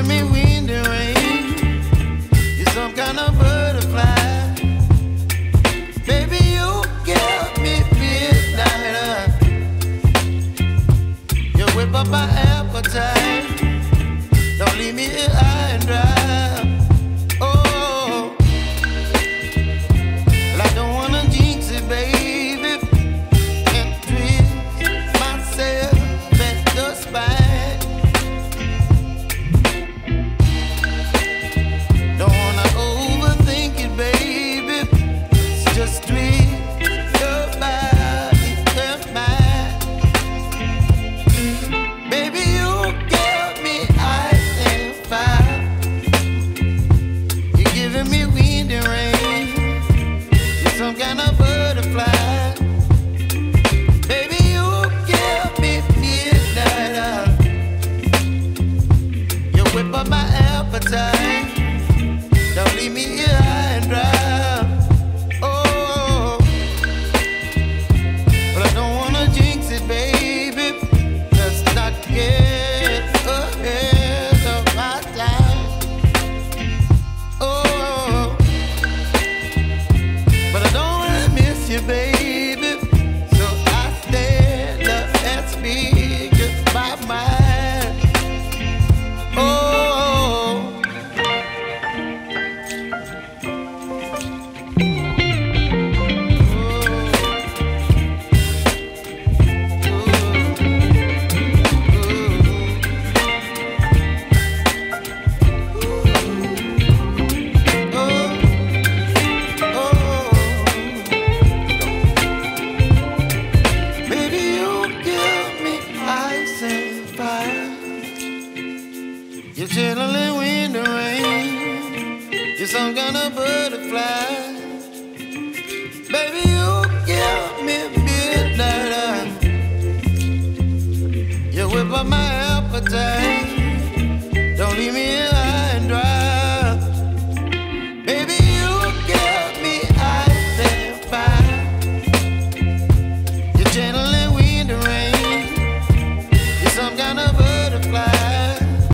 giving me wind and rain. You're some kind of butterfly. Baby, you give me midnight. You whip up my appetite. Don't leave me here high and dry. Oh, well, I don't wanna jinx it, baby, and twist myself at the spine. Don't wanna overthink it, baby. It's just twist your body and mine. Baby, you give me ice and fire. You're giving me wind and rain. You're some kind of butterfly. Baby, you give me midnight. You whip up my appetite. Don't leave me here high and dry. Oh, but I don't wanna jinx it, baby. Let's not get ahead of my time. Oh, but I don't wanna miss you, baby. So I stand up and speak just my mind. Oh. You're chilling wind and rain. You're some kind of butterfly. Baby, you give me midnight. You whip up my appetite.